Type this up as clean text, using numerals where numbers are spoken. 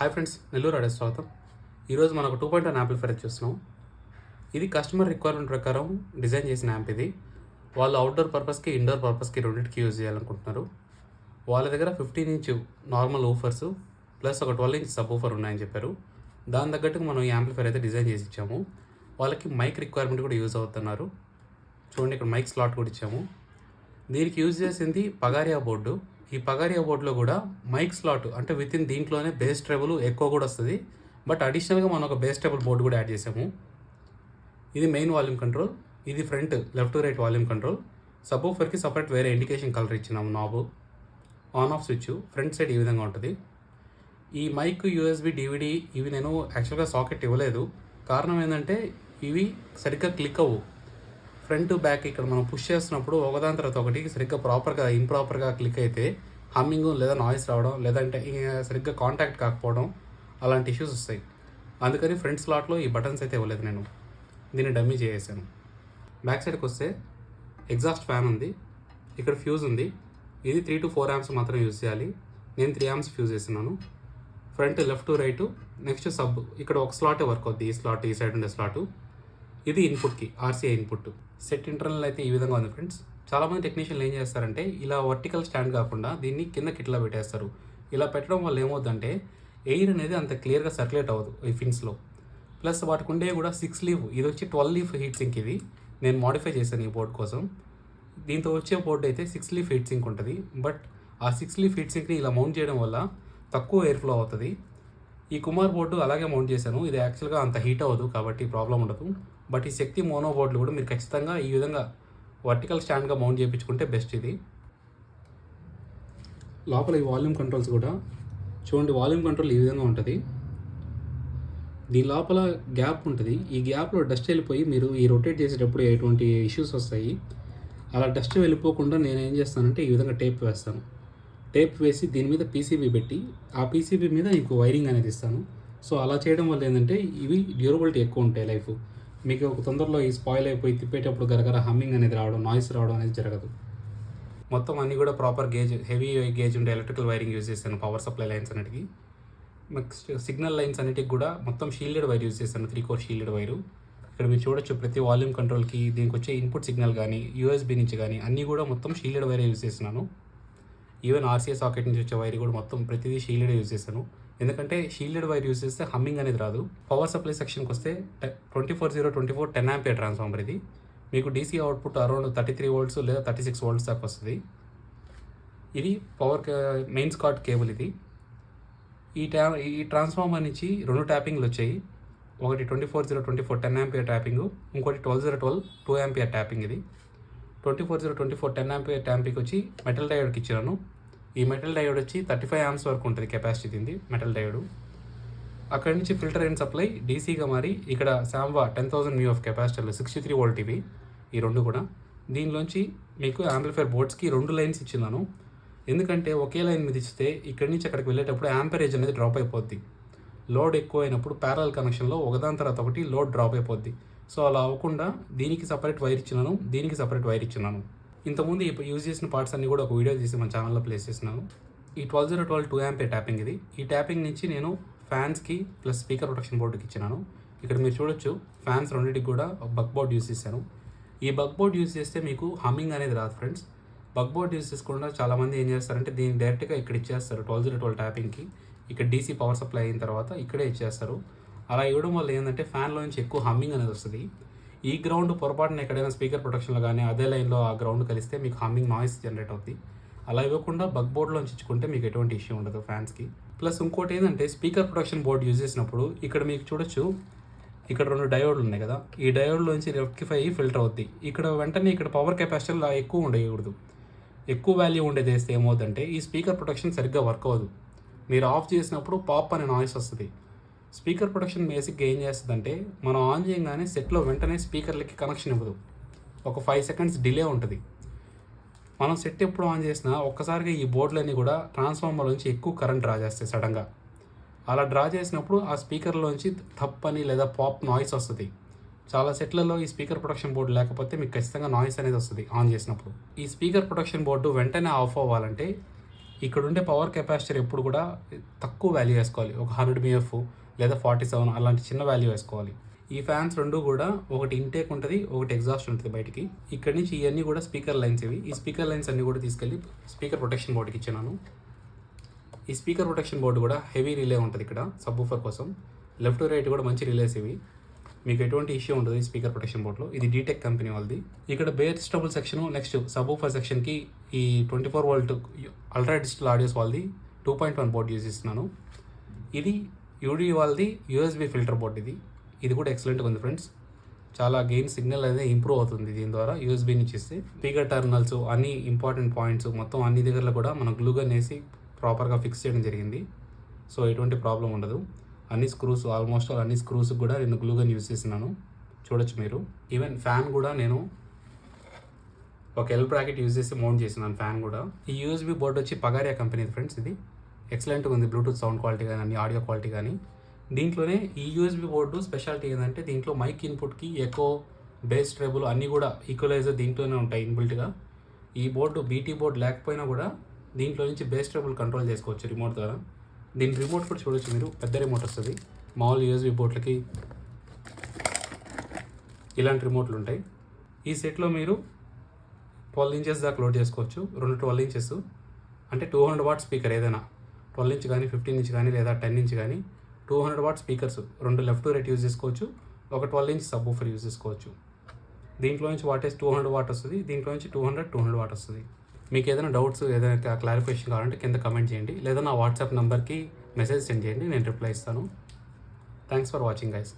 Hi friends, Nellore ఆడే స్వాగతం. ఈరోజు మనకు 2.1 యాంప్లిఫైర్ చూస్తున్నాం. ఇది కస్టమర్ రిక్వైర్మెంట్ ప్రకారం డిజైన్ చేసిన యాంప్. ఇది వాళ్ళు అవుట్డోర్ పర్పస్కి, ఇండోర్ పర్పస్కి రెండింటికి యూజ్ చేయాలనుకుంటున్నారు. వాళ్ళ దగ్గర 15 ఇంచ్ నార్మల్ ఊఫర్స్ ప్లస్ ఒక 12 ఇంచ్ సబ్ ఊఫర్ ఉన్నాయని చెప్పారు. దాని తగ్గట్టుగా మనం ఈ యాంప్లిఫైర్ అయితే డిజైన్ చేసి ఇచ్చాము. వాళ్ళకి మైక్ రిక్వైర్మెంట్ కూడా యూజ్ అవుతున్నారు. చూడండి, ఇక్కడ మైక్ స్లాట్ కూడా ఇచ్చాము. దీనికి యూజ్ చేసింది పగారియా బోర్డు. ఈ పగారియా బోర్డులో కూడా మైక్ స్లాట్ అంటే విత్ ఇన్ దీంట్లోనే బేస్ ట్రబుల్ ఎక్కువ కూడా వస్తుంది. బట్ అడిషనల్గా మనం ఒక బేస్ ట్రబుల్ బోర్డు కూడా యాడ్ చేసాము. ఇది మెయిన్ వాల్యూమ్ కంట్రోల్, ఇది front left to right volume control. సబ్ ఊఫర్కి సపరేట్ వేరే ఇండికేషన్ కలర్ ఇచ్చినాము. Knob on off switch front side ఈ విధంగా ఉంటుంది. ఈ మైక్ యూఎస్బి డివిడి ఇవి నేను యాక్చువల్గా సాకెట్ ఇవ్వలేదు. కారణం ఏంటంటే ఇవి సరిగ్గా క్లిక్ అవ్వు. ఫ్రంట్ బ్యాక్ ఇక్కడ మనం పుష్ చేస్తున్నప్పుడు ఒకదాని తర్వాత ఒకటి సరిగ్గా ప్రాపర్గా ఇంప్రాపర్గా క్లిక్ అయితే హమ్మింగ్ లేదా నాయిస్ రావడం, లేదంటే సరిగ్గా కాంటాక్ట్ కాకపోవడం, అలాంటి ఇష్యూస్ వస్తాయి. అందుకని ఫ్రంట్ స్లాట్లో ఈ బటన్స్ అయితే ఇవ్వలేదు. నేను దీన్ని డమ్మీ చేసేసాను. బ్యాక్ సైడ్కి వస్తే ఎగ్జాస్ట్ ఫ్యాన్ ఉంది, ఇక్కడ ఫ్యూజ్ ఉంది. ఇది 3 to 4 amps మాత్రం యూజ్ చేయాలి. నేను 3 amps ఫ్యూజ్ చేస్తున్నాను. Front left to right. Next sub ఇక్కడ ఒక స్లాటే వర్క్ అవుద్ది. ఈ స్లాట్, ఈ సైడ్ ఉండే స్లాటు. ఇది ఇన్పుట్కి ఆర్సీఐ ఇన్పుట్. సెట్ ఇంటర్నల్ అయితే ఈ విధంగా ఉంది ఫ్రెండ్స్. చాలామంది టెక్నీషియన్లు ఏం చేస్తారంటే ఇలా వర్టికల్ స్టాండ్ కాకుండా దీన్ని కిందకి ఇట్లా పెట్టేస్తారు. ఇలా పెట్టడం వల్ల ఏమవుతుందంటే ఎయిర్ అనేది అంత క్లియర్గా సర్క్యులేట్ అవ్వదు ఈ ఫిన్స్లో. ప్లస్ వాటికి ఉండే కూడా 6 leaf, ఇది వచ్చి 12 leaf హీట్ సింక్. ఇది నేను మాడిఫై చేశాను ఈ బోర్డ్ కోసం. దీంతో వచ్చే బోర్డు అయితే 6 leaf హీట్ సింక్ ఉంటుంది. బట్ ఆ 6 leaf హీట్ సింక్ని ఇలా మౌంట్ చేయడం వల్ల తక్కువ ఎయిర్ ఫ్లో అవుతుంది. ఈ కుమార్ బోర్డు అలాగే మౌంట్ చేశాను. ఇది యాక్చువల్గా అంత హీట్ అవ్వదు కాబట్టి ప్రాబ్లం ఉండదు. బట్ ఈ శక్తి మోనో బోర్డులు కూడా మీరు ఖచ్చితంగా ఈ విధంగా వర్టికల్ స్టాండ్గా మౌంట్ చేయించుకుంటే బెస్ట్. ఇది లోపల ఈ వాల్యూమ్ కంట్రోల్స్ కూడా చూడండి. వాల్యూమ్ కంట్రోల్ ఈ విధంగా ఉంటుంది. దీని లోపల గ్యాప్ ఉంటుంది. ఈ గ్యాప్లో డస్ట్ వెళ్ళిపోయి మీరు ఈ రొటేట్ చేసేటప్పుడు ఎటువంటి ఇష్యూస్ వస్తాయి. అలా డస్ట్ వెళ్ళిపోకుండా నేను ఏం చేస్తానంటే ఈ విధంగా టేప్ వేస్తాను. టేప్ వేసి దీని మీద పీసీబీ పెట్టి ఆ పీసీబీ మీద మీకు వైరింగ్ అనేది ఇస్తాను. సో అలా చేయడం వల్ల ఏంటంటే ఇవి డ్యూరబిలిటీ ఎక్కువ ఉంటాయి. లైఫ్ మీకు ఒక తొందరలో ఈ స్పాయిల్ అయిపోయి తిప్పేటప్పుడు గరగర హమ్మింగ్ అనేది రావడం, నాయిస్ రావడం అనేది జరగదు. మొత్తం అన్నీ కూడా ప్రాపర్ గేజ్, హెవీ గేజ్ ఉండే ఎలక్ట్రికల్ వైరింగ్ యూజ్ చేశాను. పవర్ సప్లై లైన్స్ అన్నిటికీ, నెక్స్ట్ సిగ్నల్ లైన్స్ అన్నిటికి కూడా మొత్తం షీల్డెడ్ వైర్ యూజ్ చేశాను. 3 core షీల్డెడ్ వైరు. ఇక్కడ మీరు చూడొచ్చు ప్రతి వాల్యూమ్ కంట్రోల్కి దీనికి వచ్చే ఇన్పుట్ సిగ్నల్ కానీ యూఎస్బీ నుంచి కానీ అన్నీ కూడా మొత్తం షీల్డెడ్ వైరే యూజ్ చేస్తున్నాను. ఈవెన్ ఆర్సీఐ సాకెట్ నుంచి వచ్చే వైర్ కూడా మొత్తం ప్రతిదీ షీల్డెడ్ యూజ్ చేశాను. ఎందుకంటే షీల్డెడ్ వైర్ యూజ్ చేస్తే హమ్మింగ్ అనేది రాదు. పవర్ సప్లై సెక్షన్కి వస్తే 24/0/24 10 ampere ట్రాన్స్ఫార్మర్. ఇది మీకు డీసీ అవుట్పుట్ అరౌండ్ 33 volts లేదా 36 volts దాకా వస్తుంది. ఇది పవర్ మెయిన్ స్కాట్ కేబుల్. ఇది ఈ ట్రాన్స్ఫార్మర్ నుంచి 2 ట్యాపింగ్లు వచ్చాయి. ఒకటి 24/0/24 10 ampere ట్యాపింగ్, ఇంకోటి 12/0/12 2 ampere ట్యాపింగ్. ఇది 24/0/24 10 ampere ట్యాపింగ్ వచ్చి మెటల్ డయోడ్కి ఇచ్చాను. ఈ మెటల్ డయోడ్ వచ్చి 35 amps వరకు ఉంటుంది కెపాసిటీ. దీనిది మెటల్ డయోడ్. అక్కడి నుంచి ఫిల్టర్ అండ్ సప్లై డీసీగా మారి ఇక్కడ శాంవా 10,000 μF కెపాసిటర్లు 63 volt ఇవి ఈ రెండు కూడా. దీనిలోంచి మీకు యాంప్లిఫైర్ బోర్డ్స్కి 2 లైన్స్ ఇచ్చినాను. ఎందుకంటే ఒకే లైన్ మీద ఇస్తే ఇక్కడి నుంచి అక్కడికి వెళ్ళేటప్పుడు యాంపరేజ్ అనేది డ్రాప్ అయిపోద్ది. లోడ్ ఎక్కువ అయినప్పుడు ప్యారల్ కనెక్షన్లో ఒకదాని తర్వాత ఒకటి లోడ్ డ్రాప్ అయిపోద్ది. సో అలా అవ్వకుండా దీనికి సపరేట్ వైర్ ఇచ్చినాను, దీనికి సపరేట్ వైర్ ఇచ్చినాను. ఇంతకుముందు యూజ్ చేసిన పార్ట్స్ అన్ని కూడా ఒక వీడియో తీసి మన ఛానల్లో ప్లేస్ చేసినాను. ఈ 12/0/12 2 ampere ట్యాపింగ్. ఇది ఈ ట్యాపింగ్ నుంచి నేను ఫ్యాన్స్కి ప్లస్ స్పీకర్ ప్రొటెక్షన్ బోర్డుకి ఇచ్చినాను. ఇక్కడ మీరు చూడొచ్చు ఫ్యాన్స్ రెండింటికి కూడా బక్ బోర్డ్ యూజ్ చేశాను. ఈ బక్ బోర్డ్ యూజ్ చేస్తే మీకు హమ్మింగ్ అనేది రాదు ఫ్రెండ్స్. బక్ బోర్డ్ యూజ్ చేసుకుండా చాలామంది ఏం చేస్తారంటే దీన్ని డైరెక్ట్గా ఇక్కడ ఇచ్చేస్తారు. 12/0/12 ట్యాపింగ్కి ఇక్కడ డీసీ పవర్ సప్లై అయిన తర్వాత ఇక్కడే ఇచ్చేస్తారు. అలా ఇవ్వడం వల్ల ఏంటంటే ఫ్యాన్లో నుంచి ఎక్కువ హమ్మింగ్ అనేది వస్తుంది. ఈ గ్రౌండ్ పొరపాటున ఎక్కడైనా స్పీకర్ ప్రొటెక్షన్లో కానీ అదే లైన్లో ఆ గ్రౌండ్ కలిస్తే మీకు హమ్మింగ్ నాయిస్ జనరేట్ అవుతుంది. అలా ఇవ్వకుండా బక్ బోర్డ్లోంచి ఇచ్చుకుంటే మీకు ఎటువంటి ఇష్యూ ఉండదు ఫ్యాన్స్కి. ప్లస్ ఇంకోటి ఏంటంటే స్పీకర్ ప్రొటెక్షన్ బోర్డ్ యూజ్ చేసినప్పుడు ఇక్కడ మీకు చూడొచ్చు ఇక్కడ 2 డయోడ్లు ఉన్నాయి కదా. ఈ డయోడ్లోంచి రెక్టిఫై అయ్యి ఫిల్టర్ అవుద్ది. ఇక్కడ వెంటనే ఇక్కడ పవర్ కెపాసిటీలో ఎక్కువ ఉండకూడదు. ఎక్కువ వాల్యూ ఉండేది వేస్తే ఏమవుతుందంటే ఈ స్పీకర్ ప్రొటెక్షన్ సరిగ్గా వర్క్ అవ్వదు. మీరు ఆఫ్ చేసినప్పుడు పాప్ అనే నాయిస్ వస్తుంది. స్పీకర్ ప్రొటెక్షన్ బేసిక్గా ఏం చేస్తుందంటే మనం ఆన్ చేయగానే సెట్లో వెంటనే స్పీకర్లకి కనెక్షన్ ఇవ్వదు. ఒక 5 seconds డిలే ఉంటుంది. మనం సెట్ ఎప్పుడు ఆన్ చేసినా ఒక్కసారిగా ఈ బోర్డులన్నీ కూడా ట్రాన్స్ఫార్మర్ నుంచి ఎక్కువ కరెంట్ డ్రా చేస్తాయి సడన్గా. అలా డ్రా చేసినప్పుడు ఆ స్పీకర్లోంచి తప్పని లేదా పాప్ నాయిస్ వస్తుంది. చాలా సెట్లలో ఈ స్పీకర్ ప్రొటెక్షన్ బోర్డు లేకపోతే మీకు ఖచ్చితంగా నాయిస్ అనేది వస్తుంది ఆన్ చేసినప్పుడు. ఈ స్పీకర్ ప్రొటెక్షన్ బోర్డు వెంటనే ఆఫ్ అవ్వాలంటే ఇక్కడ ఉండే పవర్ కెపాసిటర్ ఎప్పుడు కూడా తక్కువ వాల్యూ వేసుకోవాలి. ఒక 100 MF లేదా 47 అలాంటి చిన్న వాల్యూ వేసుకోవాలి. ఈ ఫ్యాన్స్ రెండు కూడా ఒకటి ఇంటేక్ ఉంటుంది, ఒకటి ఎగ్జాస్ట్ ఉంటుంది బయటికి. ఇక్కడ నుంచి ఇవన్నీ కూడా స్పీకర్ లైన్స్ ఇవి. ఈ స్పీకర్ లైన్స్ అన్నీ కూడా తీసుకెళ్ళి స్పీకర్ ప్రొటెక్షన్ బోర్డుకి ఇచ్చినాను. ఈ స్పీకర్ ప్రొటెక్షన్ బోర్డు కూడా హెవీ రిలే ఉంటుంది ఇక్కడ సబ్వూఫర్ కోసం. లెఫ్ట్ రైట్ కూడా మంచి రిలేస్ ఇవి. మీకు ఎటువంటి ఇష్యూ ఉంటుంది ఈ స్పీకర్ ప్రొటెక్షన్ బోర్డులో. ఇది డీటెక్ కంపెనీ వాళ్ళది. ఇక్కడ bass treble section, next subwoofer సెక్షన్కి ఈ 24 వోల్ట్ అల్ట్రా డిజిటల్ ఆడియోస్ వాళ్ళది 2.1 బోర్డు యూజ్ చేస్తున్నాను. ఇది యూడీ వాళ్ళది USB ఫిల్టర్ బోర్డు. ఇది కూడా ఎక్సలెంట్గా ఉంది ఫ్రెండ్స్. చాలా గెయిన్ సిగ్నల్ అనేది ఇంప్రూవ్ అవుతుంది దీని ద్వారా USB నుంచి ఇస్తే. స్పీకర్ టర్మినల్స్ అన్ని ఇంపార్టెంట్ పాయింట్స్ మొత్తం అన్ని దగ్గరలో కూడా మనం గ్లూగన్ వేసి ప్రాపర్గా ఫిక్స్ చేయడం జరిగింది. సో ఎటువంటి ప్రాబ్లం ఉండదు. అన్ని స్క్రూస్ ఆల్మోస్ట్ అన్ని స్క్రూస్ కూడా నేను గ్లూగన్ యూజ్ చేసినాను, చూడొచ్చు మీరు. ఈవెన్ ఫ్యాన్ కూడా నేను ఒక ఎల్ బ్రాకెట్ యూజ్ చేసి మౌంట్ చేసినాను ఫ్యాన్ కూడా. ఈ USB బోర్డు వచ్చి పగారియా కంపెనీ ఫ్రెండ్స్. ఇది ఎక్సలెంట్గా ఉంది, బ్లూటూత్ సౌండ్ క్వాలిటీ కానీ ఆడియో క్వాలిటీ కానీ. దీంట్లోనే ఈ USB బోర్డు స్పెషాలిటీ ఏంటంటే దీంట్లో మైక్ ఇన్పుట్కి ఎకో, బేస్ ట్రేబుల్ అన్నీ కూడా ఈక్వలైజర్ దీంట్లోనే ఉంటాయి ఇన్బిల్ట్గా. ఈ బోర్డు BT బోర్డు లేకపోయినా కూడా దీంట్లో నుంచి బేస్ ట్రేబుల్ కంట్రోల్ చేసుకోవచ్చు రిమోట్ ద్వారా. దీని రిమోట్ కూడా చూడొచ్చు మీరు, పెద్ద రిమోట్ వస్తుంది. మామూలు USB బోర్డులకి ఇలాంటి రిమోట్లు ఉంటాయి. ఈ సెట్లో మీరు 12 ఇంచెస్ దాకా లోడ్ చేసుకోవచ్చు. 2 12 ఇంచెస్ అంటే 200 వాట్ స్పీకర్ ఏదైనా 12 ఇంచ్ కానీ 15 ఇంచ్ కానీ లేదా 10 ఇంచ్ కానీ 200 what speakers 2 left right use చేసుకోవచ్చు. ఒక 12 ఇంచ్ సబ్వూఫర్ యూజ్ చేసుకోవచ్చు. దీంట్లో నుంచి వాటేజ్ 200 వాట్ వస్తుంది, దీంట్లో నుంచి 200 వాట్ వస్తుంది. మీకు ఏదైనా డౌట్స్, ఏదైనా క్లారిఫికేషన్ కావాలంటే కింద కమెంట్ చేయండి, లేదా నా వాట్సాప్ నెంబర్కి మెసేజ్ సెండ్ చేయండి, నేను రిప్లై ఇస్తాను. Thanks for watching guys.